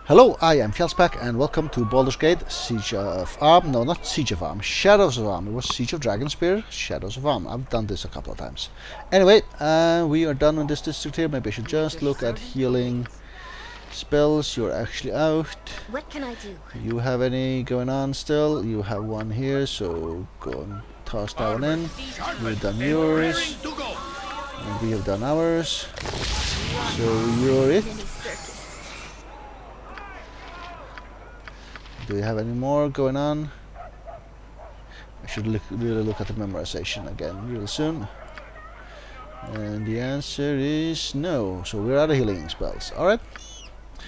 Hello, I am Fjallsback and welcome to Baldur's Gate, Siege of Arm. No, not Siege of Arm, Shadows of Arm. It was Siege of Dragonspear, Shadows of Arm. I've done this a couple of times. Anyway, we are done in this district here. Maybe I should just look at healing spells. You're actually out. What can I do? You have any going on still? You have one here, so go and toss that one in. You've done yours. And we have done ours. So you're it. Do we have any more going on? I should really look at the memorization again real soon. And the answer is no. So we're out of healing spells. Alright.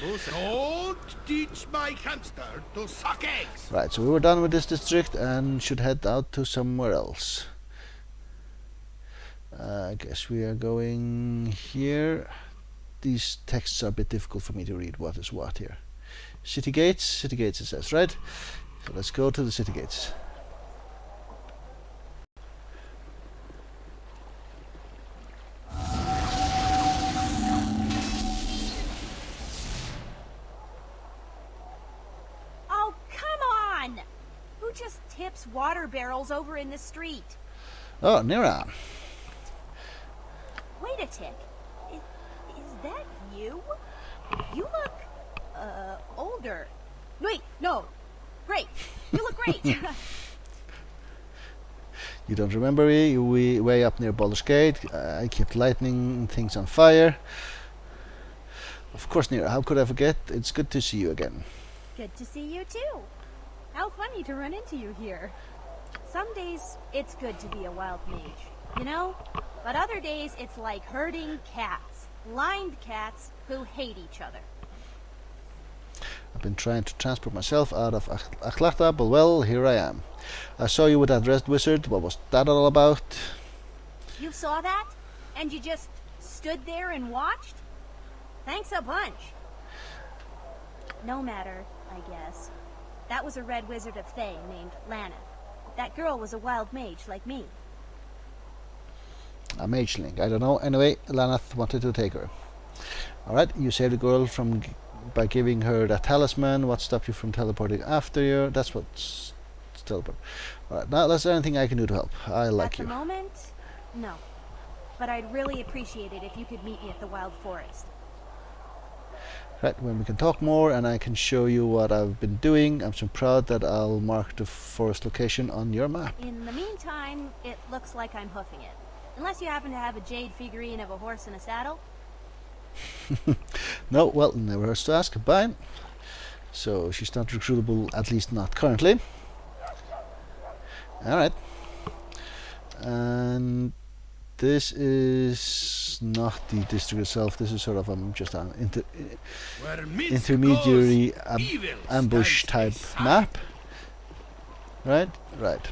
Don't teach my hamster to suck eggs. Right, so we were done with this district and should head out to somewhere else. I guess we are going here. These texts are a bit difficult for me to read what is what here. City gates it says, right? So let's go to the city gates. Oh, come on! Who just tips water barrels over in the street? Oh, Mira. Wait a tick. Is that you? You look, older. Wait, no. Great. You look great. You don't remember me? We way up near Baldur's Gate. I kept lighting things on fire. Of course, Mira, how could I forget? It's good to see you again. Good to see you too. How funny to run into you here. Some days it's good to be a wild mage, you know? But other days it's like herding cats. Blind cats who hate each other. I've been trying to transport myself out of Achlata, but well, here I am. I saw you with that red wizard. What was that all about? You saw that? And you just stood there and watched? Thanks a bunch. No matter, I guess. That was a red wizard of Thay named Lana. That girl was a wild mage like me. A mageling, I don't know. Anyway, Lanath wanted to take her. Alright, you saved the girl from by giving her that talisman. What stopped you from teleporting after you? That's what's teleport. Alright, now that's anything I can do to help. I like you. At the moment, no. But I'd really appreciate it if you could meet me at the Wild Forest. Right, when we can talk more and I can show you what I've been doing, I'm so proud that I'll mark the forest location on your map. In the meantime, it looks like I'm hoofing it. Unless you happen to have a jade figurine of a horse in a saddle. No, well, never hurts to ask. Bye. So she's not recruitable, at least not currently. Alright. And this is not the district itself. This is sort of just an intermediary ambush type map. Right? Right.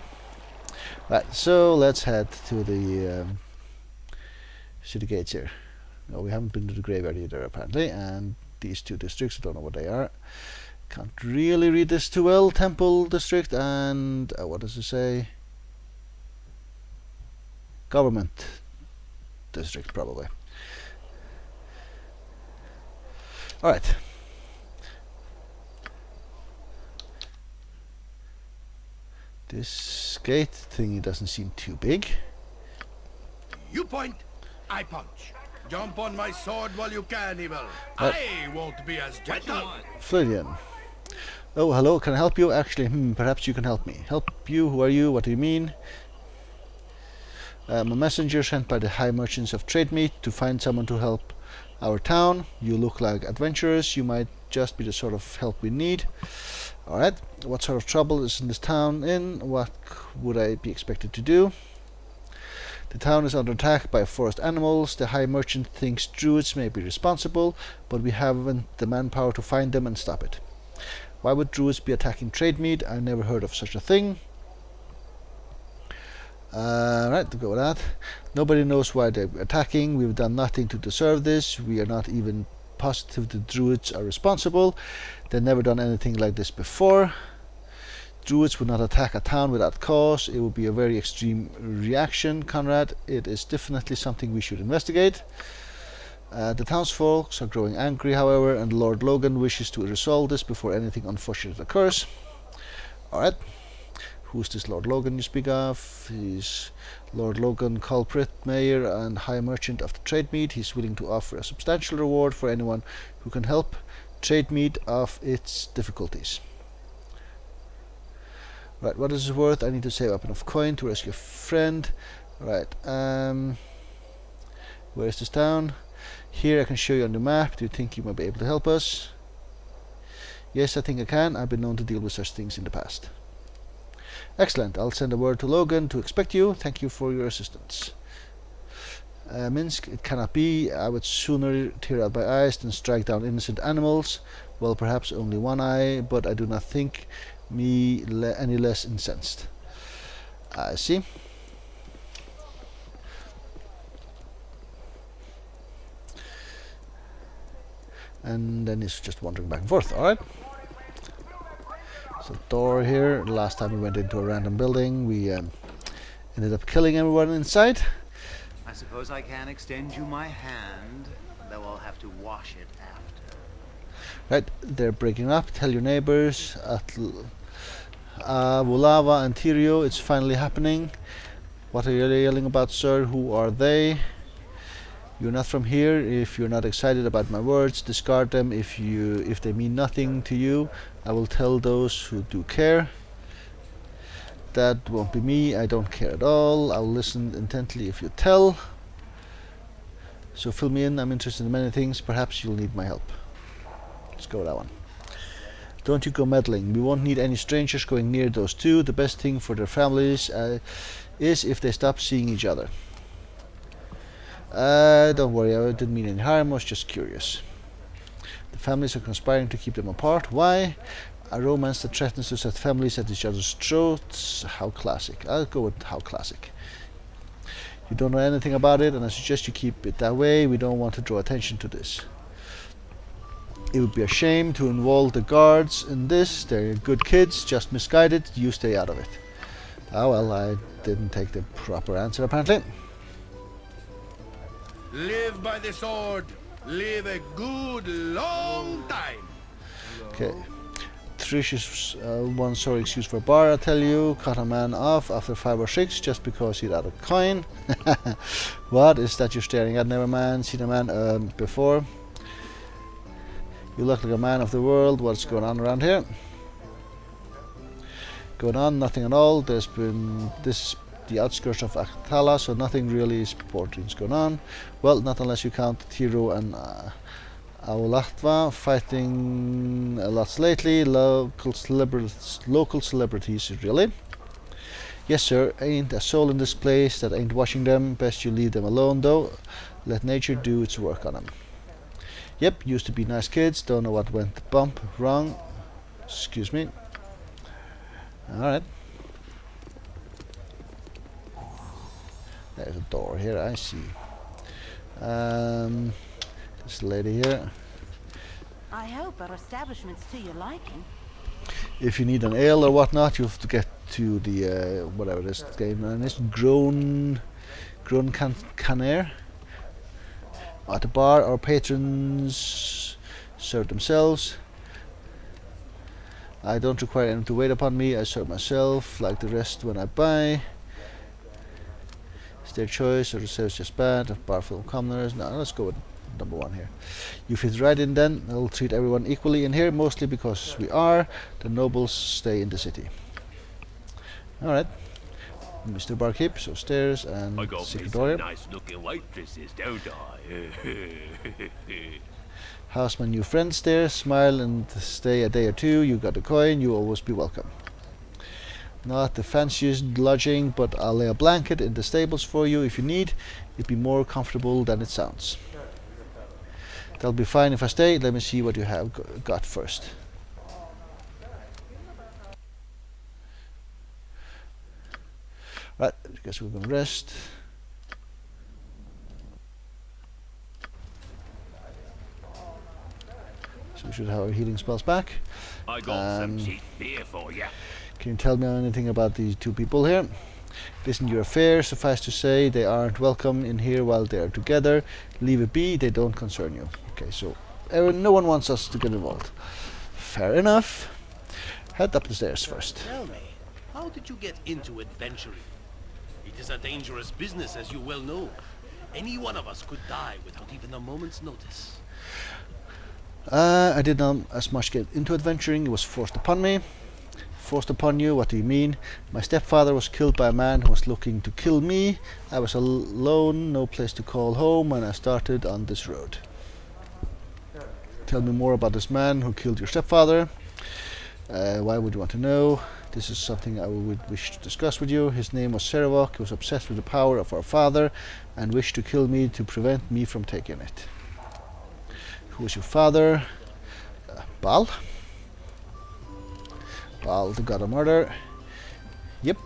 Right, so let's head to the city gates here. No, we haven't been to the graveyard either, apparently. And these two districts, I don't know what they are. Can't really read this too well. Temple district and what does it say? Government district, probably. Alright. This gate thingy doesn't seem too big. You point, I punch. Jump on my sword while you can, evil. I won't be as gentle. Florian. Oh, hello, can I help you? Actually, perhaps you can help me. Help you? Who are you? What do you mean? I'm a messenger sent by the high merchants of trade meat to find someone to help our town. You look like adventurers. You might just be the sort of help we need. Alright, what sort of trouble is in this town in? What would I be expected to do? The town is under attack by forest animals. The high merchant thinks druids may be responsible, but we haven't the manpower to find them and stop it. Why would druids be attacking trade meat? I never heard of such a thing. Right, to go with that. Nobody knows why they're attacking. We've done nothing to deserve this. We are not even positive the druids are responsible. They've never done anything like this before. Druids would not attack a town without cause. It would be a very extreme reaction, Conrad. It is definitely something we should investigate. The townsfolk are growing angry, however, and Lord Logan wishes to resolve this before anything unfortunate occurs. Alright. Who's this Lord Logan you speak of? He's Lord Logan, culprit, mayor, and high merchant of the trade meat. He's willing to offer a substantial reward for anyone who can help trade meat of its difficulties. Right, what is it worth? I need to save up enough coin to rescue a friend. Right, where is this town? Here, I can show you on the map. Do you think you might be able to help us? Yes, I think I can. I've been known to deal with such things in the past. Excellent. I'll send a word to Logan to expect you. Thank you for your assistance. Minsk, it cannot be. I would sooner tear out my eyes than strike down innocent animals. Well, perhaps only one eye, but I do not think me any less incensed. I see. And then he's just wandering back and forth. Alright. So door here. Last time we went into a random building, we ended up killing everyone inside. I suppose I can extend you my hand, though I'll have to wash it after. Right, they're breaking up. Tell your neighbors at Vulava and Tyrio, it's finally happening. What are you yelling about, sir? Who are they? You're not from here. If you're not excited about my words, discard them. If they mean nothing to you, I will tell those who do care. That won't be me. I don't care at all. I'll listen intently if you tell. So fill me in. I'm interested in many things. Perhaps you'll need my help. Let's go with that one. Don't you go meddling. We won't need any strangers going near those two. The best thing for their families is if they stop seeing each other. Don't worry, I didn't mean any harm, I was just curious. The families are conspiring to keep them apart. Why? A romance that threatens to set families at each other's throats. How classic. I'll go with how classic. You don't know anything about it, and I suggest you keep it that way. We don't want to draw attention to this. It would be a shame to involve the guards in this. They're good kids, just misguided. You stay out of it. Oh well, I didn't take the proper answer apparently. Live by the sword. Live a good long time. Okay. Trish is one sorry excuse for a bar, I tell you. Cut a man off after 5 or 6 just because he'd had a coin. What is that you're staring at? Never mind. Seen a man before. You look like a man of the world. What's going on around here? Going on? Nothing at all. This is the outskirts of Akhtala, so nothing really important is going on. Well, not unless you count Tiro and Aulachtva fighting lots lately. Local celebrities, really. Yes, sir. Ain't a soul in this place that ain't watching them. Best you leave them alone, though. Let nature do its work on them. Yep, used to be nice kids. Don't know what went bump wrong. Excuse me. Alright. There's a door here, I see. This lady here. I hope our establishment's to your liking. If you need an ale or whatnot, you have to get to the whatever this game and it's Grown Caner. At the bar, our patrons serve themselves. I don't require anyone to wait upon me. I serve myself like the rest when I buy. It's their choice, or the service just bad. A bar full of commoners. No, let's go with number 1 here. You fit right in then. I'll treat everyone equally in here, mostly because we are. The nobles stay in the city. Alright. Mr. Barkeep, so stairs and I got me secret some door here. nice looking waitresses, don't I? How's my new friend stairs? Smile and stay a day or two. You got a coin, you always be welcome. Not the fanciest lodging, but I'll lay a blanket in the stables for you if you need. It'd be more comfortable than it sounds. That'll be fine if I stay. Let me see what you have got first. Right, I guess we're gonna rest. So we should have our healing spells back. I got some cheap beer for you. Can you tell me anything about these 2 people here? It isn't your affair. Suffice to say, they aren't welcome in here while they are together. Leave it be. They don't concern you. Okay, so no one wants us to get involved. Fair enough. Head up the stairs first. Tell me, how did you get into adventuring? It is a dangerous business, as you well know. Any one of us could die without even a moment's notice. I did not as much get into adventuring. It was forced upon me. Forced upon you? What do you mean? My stepfather was killed by a man who was looking to kill me. I was alone, no place to call home, when I started on this road. Tell me more about this man who killed your stepfather. Why would you want to know? This is something I would wish to discuss with you. His name was Serevok. He was obsessed with the power of our father and wished to kill me to prevent me from taking it. Who is your father? Bal. Bal, the god of murder. Yep.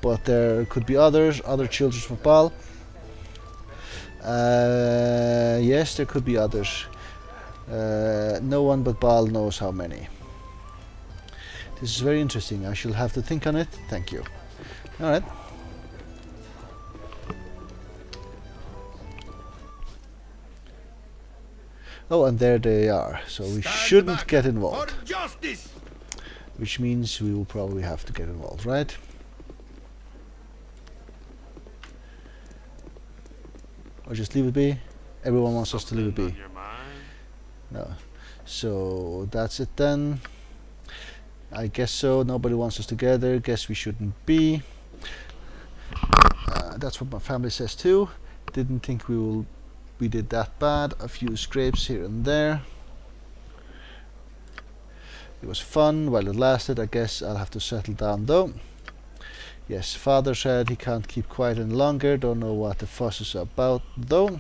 But there could be others, other children of Bal. Yes, there could be others. No one but Bal knows how many. This is very interesting. I shall have to think on it. Thank you. Alright. Oh, and there they are. So we shouldn't get involved. For justice! Which means we will probably have to get involved, right? Or just leave it be? Everyone wants us to leave it be. No. So that's it then. I guess so. Nobody wants us together. Guess we shouldn't be. That's what my family says too. Didn't think we did that bad. A few scrapes here and there. It was fun while it lasted. I guess I'll have to settle down though. Yes, father said he can't keep quiet any longer. Don't know what the fuss is about though.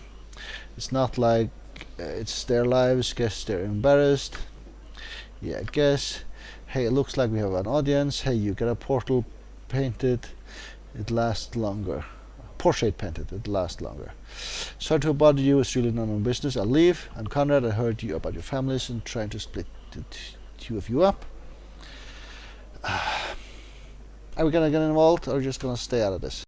It's not like it's their lives. Guess they're embarrassed. Yeah, I guess. Hey, it looks like we have an audience. Hey, you get a portal painted. It lasts longer. Portrait painted. It lasts longer. Sorry to bother you. It's really none of my business. I'll leave. I'm Conrad. I heard you about your families and trying to split the two of you up. Are we gonna get involved or just gonna stay out of this?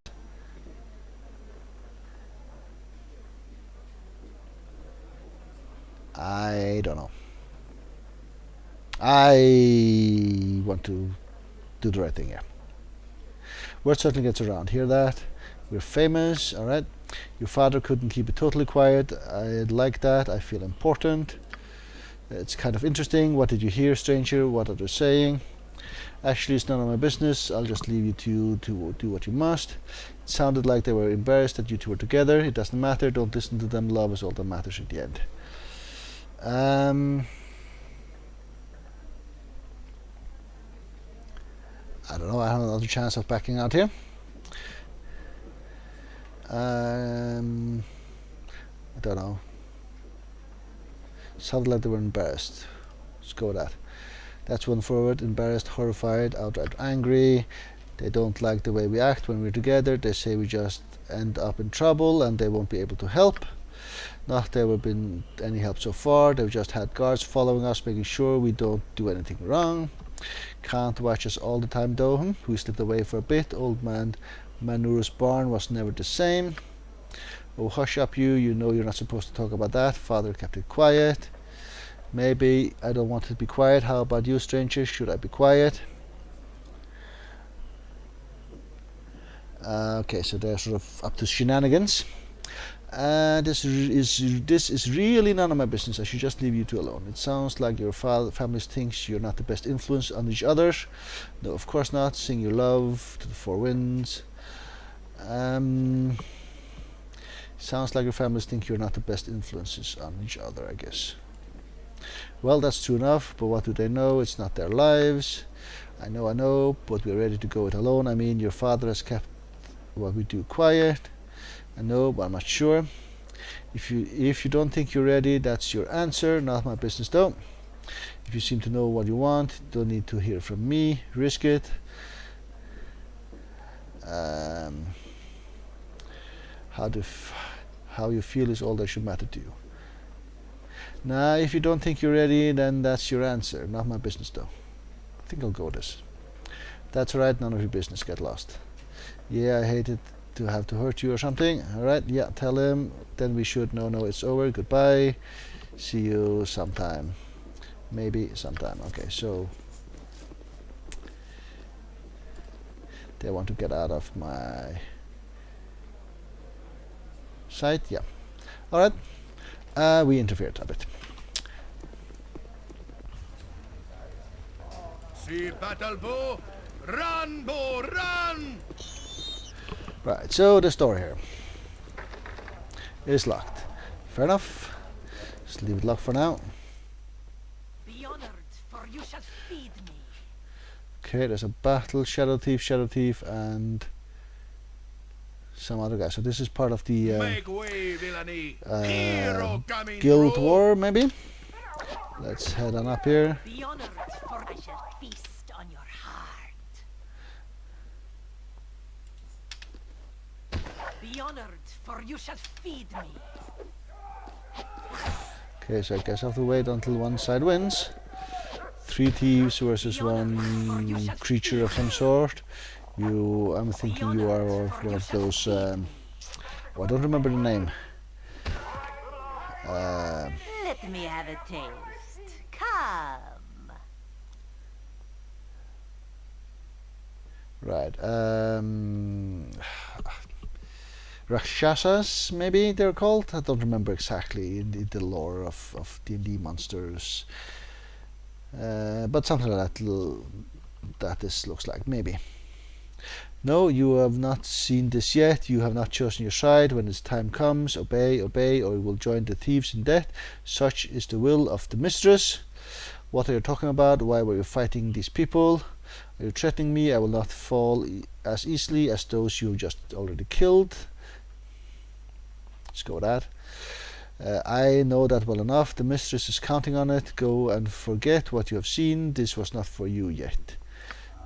I don't know. I want to do the right thing here. Word certainly gets around. Hear that? We're famous, alright? Your father couldn't keep it totally quiet. I like that. I feel important. It's kind of interesting. What did you hear, stranger? What are they saying? Actually, it's none of my business. I'll just leave you to do what you must. It sounded like they were embarrassed that you two were together. It doesn't matter. Don't listen to them. Love is all that matters at the end. I don't know. I have another chance of backing out here. I don't know. Sounded like they were embarrassed. Let's go with that. That's one forward. Embarrassed, horrified, outright angry. They don't like the way we act when we're together. They say we just end up in trouble and they won't be able to help. Not there have been any help so far. They've just had guards following us, making sure we don't do anything wrong. Can't watch us all the time though. We slipped away for a bit. Old man Manura's barn was never the same. Oh, hush up you. You know you're not supposed to talk about that. Father kept it quiet. Maybe I don't want it to be quiet. How about you, stranger? Should I be quiet? Okay, so they're sort of up to shenanigans. This is really none of my business. I should just leave you two alone. It sounds like your family thinks you're not the best influence on each other. No, of course not. Sing your love to the four winds. Sounds like your families think you're not the best influences on each other, I guess. Well, that's true enough, but what do they know? It's not their lives. I know, but we're ready to go it alone. I mean, your father has kept what we do quiet. I know, but I'm not sure. If you don't think you're ready, that's your answer. Not my business though. If you seem to know what you want, don't need to hear from me. Risk it. How you feel is all that should matter to you. Now, if you don't think you're ready, then that's your answer. Not my business though. I think I'll go with this. That's alright, none of your business, get lost. Yeah, I hated to have to hurt you or something. Alright, yeah, tell him. Then we should no, it's over, goodbye. See you sometime. Maybe sometime. Okay, so they want to get out of my sight, yeah. Alright, we interfered a bit. See battle bow, run bow, run! Right, so this door here is locked. Fair enough. Just leave it locked for now. Be honored, for you shall feed me. Okay, there's a battle, shadow thief, and some other guy. So this is part of the Make way, villainy! Hero coming guild through. war, maybe. Let's head on up here. Be honored, for I shall feast on your heart. Be honored, for you shall feed me. Okay, so I guess I have to wait until one side wins. 3 thieves versus 1 creature of some sort. I'm thinking you are one of those. Oh, I don't remember the name. Let me have a taste. Come. Right. Rakshasas, maybe they're called. I don't remember exactly in the lore of D&D monsters. But something like that this looks like, maybe. No, you have not seen this yet. You have not chosen your side. When its time comes, obey, or you will join the thieves in death. Such is the will of the mistress. What are you talking about? Why were you fighting these people? Are you threatening me? I will not fall as easily as those you just already killed. Let's go with that. I know that well enough. The mistress is counting on it. Go and forget what you have seen. This was not for you yet.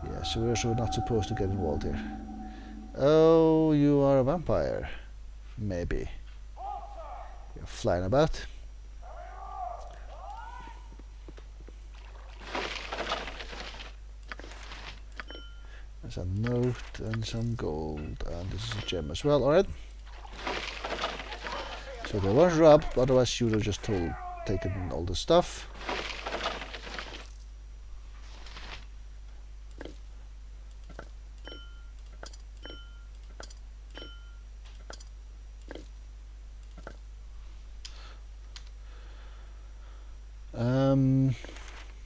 Yeah, so we're also not supposed to get involved here. Oh, you are a vampire. Maybe. You're flying about. There's a note and some gold. And this is a gem as well, alright. So they weren't robbed, otherwise you would have just taken all the stuff.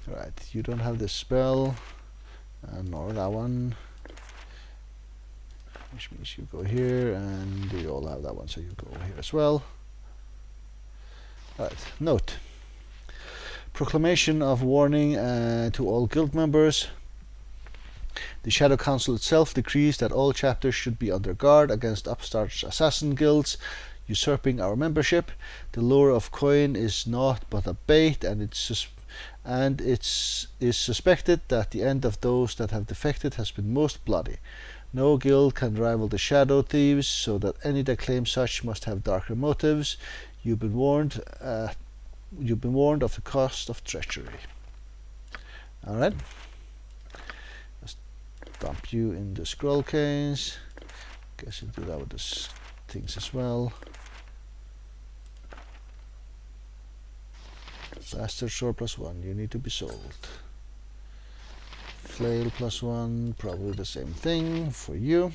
Right, you don't have this spell, nor that one, which means you go here, and you all have that one, so you go here as well. Right, note. Proclamation of Warning to all guild members. The Shadow Council itself decrees that all chapters should be under guard against upstart assassin guilds usurping our membership. The lure of coin is naught but a bait, and it is suspected that the end of those that have defected has been most bloody. No guild can rival the Shadow Thieves, so that any that claim such must have darker motives. You've been warned of the cost of treachery. Alright. Let's dump you in the scroll case. Guess you'll do that with the things as well. Bastard sword +1, you need to be sold. Flail +1, probably the same thing for you.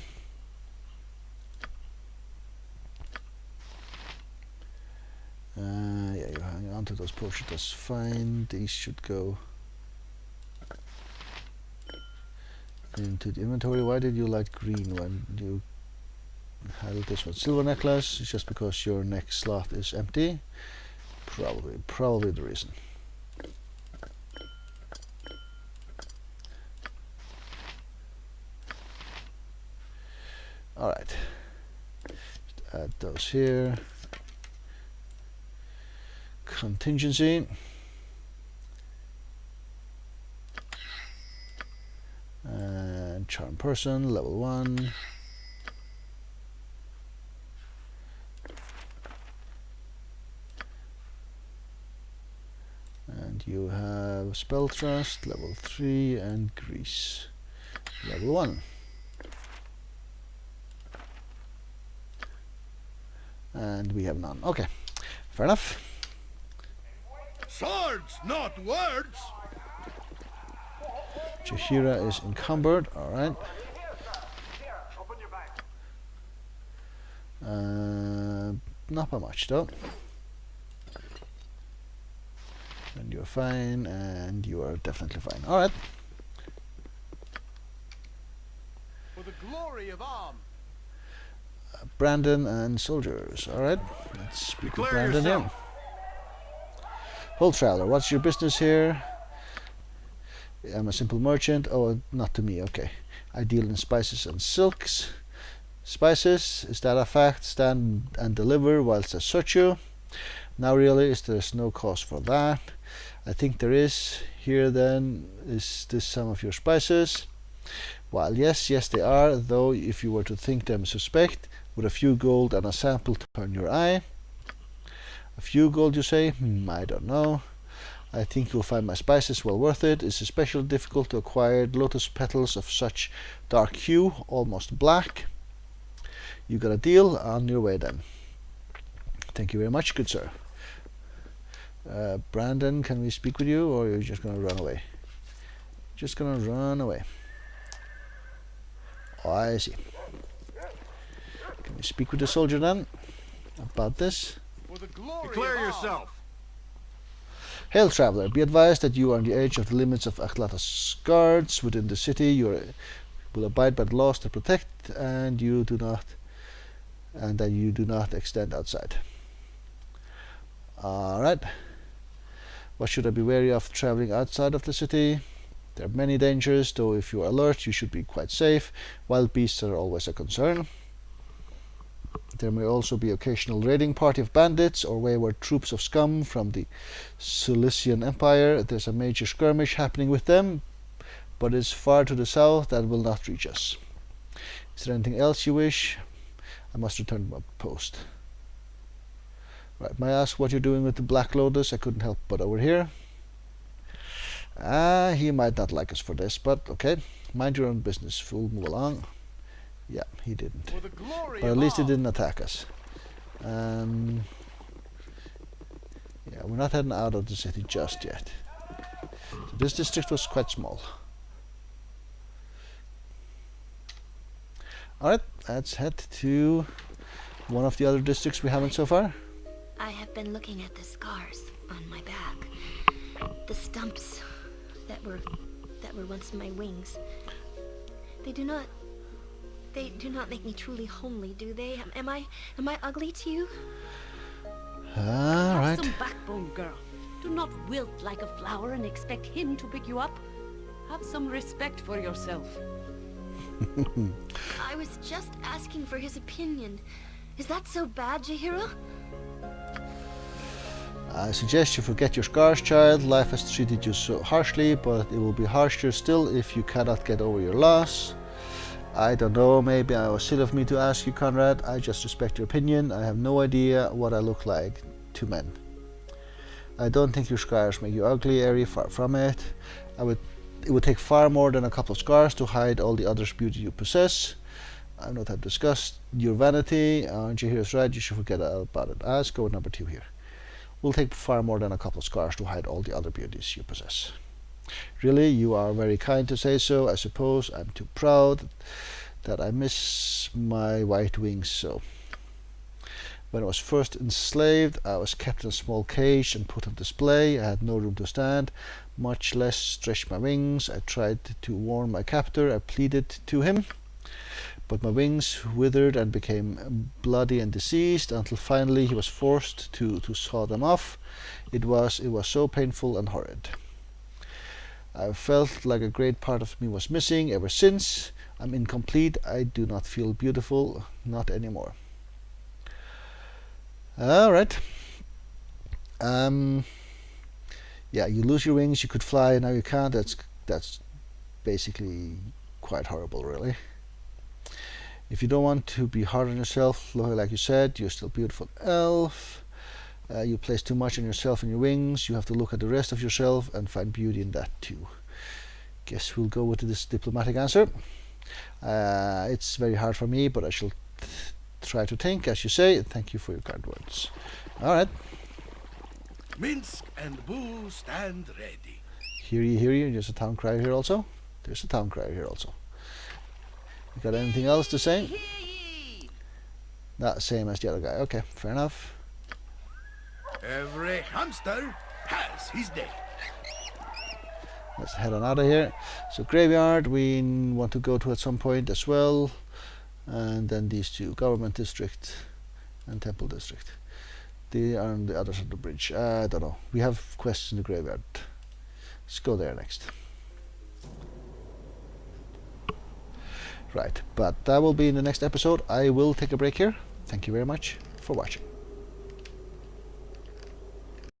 Yeah, you hang on to those potions, that's fine. These should go into the inventory. Why did you light green when you had this one? Silver necklace, it's just because your next slot is empty. Probably the reason. Alright. Add those here. Contingency. And charm person, level 1. And you have spell trust, level 3, and grease. Level 1. And we have none. Okay, fair enough. Swords, not words! Chihira is encumbered, alright. Not by much though. And you're fine, and you are definitely fine. Alright. For the glory of arms. Brandon and soldiers. Alright. Let's speak with Declare Brandon here. yourself. Whole traveler, what's your business here? I'm a simple merchant. Oh, not to me, okay. I deal in spices and silks. Spices, is that a fact? Stand and deliver whilst I search you. Now really, there's no cause for that. I think there is. Here then, is this some of your spices? Well, yes, they are, though if you were to think them suspect, with a few gold and a sample to turn your eye. A few gold, you say? I don't know. I think you'll find my spices well worth it. It's especially difficult to acquire lotus petals of such dark hue, almost black. You got a deal? On your way then. Thank you very much, good sir. Brandon, can we speak with you, or are you just gonna run away? Just gonna run away. Oh, I see. Can we speak with the soldier then about this? For the glory Declare of yourself. Hail traveler, be advised that you are on the edge of the limits of Akhlata's guards within the city. You will abide by the laws to protect, and that you do not extend outside. Alright. What should I be wary of traveling outside of the city? There are many dangers, though if you are alert you should be quite safe. Wild beasts are always a concern. There may also be occasional raiding party of bandits or wayward troops of scum from the Cilician Empire. There's a major skirmish happening with them, but it's far to the south and will not reach us. Is there anything else you wish? I must return to my post. Right, may I ask what you're doing with the Black Lotus? I couldn't help but overhear. He might not like us for this, but okay. Mind your own business, fool. Move along. Yeah, he didn't. For the glory But at of least he arms. didn't attack us. Yeah, we're not heading out of the city just yet. So this district was quite small. Alright, let's head to one of the other districts we haven't so far. I have been looking at the scars on my back. The stumps that were once my wings. They do not make me truly homely, do they? Am I ugly to you? Have Alright. some backbone, girl. Do not wilt like a flower and expect him to pick you up. Have some respect for yourself. I was just asking for his opinion. Is that so bad, Jahira? I suggest you forget your scars, child. Life has treated you so harshly, but it will be harsher still if you cannot get over your loss. I don't know, maybe I was silly of me to ask you, Conrad. I just respect your opinion. I have no idea what I look like to men. I don't think your scars make you ugly, Eri, far from it. It would take far more than a couple of scars to hide all the other beauty you possess. I've not had discussed your vanity. Jahira's right, you should forget about it. Let's go with number 2 here. Will take far more than a couple of scars to hide all the other beauties you possess. Really, you are very kind to say so. I suppose I'm too proud that I miss my white wings so. When I was first enslaved, I was kept in a small cage and put on display. I had no room to stand, much less stretch my wings. I tried to warn my captor. I pleaded to him, but my wings withered and became bloody and diseased until finally he was forced to saw them off. It was so painful and horrid. I felt like a great part of me was missing ever since. I'm incomplete. I do not feel beautiful, not anymore. Alright. Yeah, you lose your wings, you could fly, now you can't. That's basically quite horrible, really. If you don't want to be hard on yourself, like you said, you're still a beautiful elf. You place too much on yourself and your wings. You have to look at the rest of yourself and find beauty in that too. Guess we'll go with this diplomatic answer. It's very hard for me, but I shall try to think, as you say. Thank you for your kind words. Alright. Minsk and Boo stand ready. Hear ye. There's a town crier here also. There's a town crier here also. You got anything else to say? Not same as the other guy. Okay, fair enough. Every hamster has his day. Let's head on out of here. So graveyard we want to go to at some point as well. And then these two, government district and temple district. They are on the other side of the bridge. I don't know. We have quests in the graveyard. Let's go there next. Right, but that will be in the next episode. I will take a break here. Thank you very much for watching.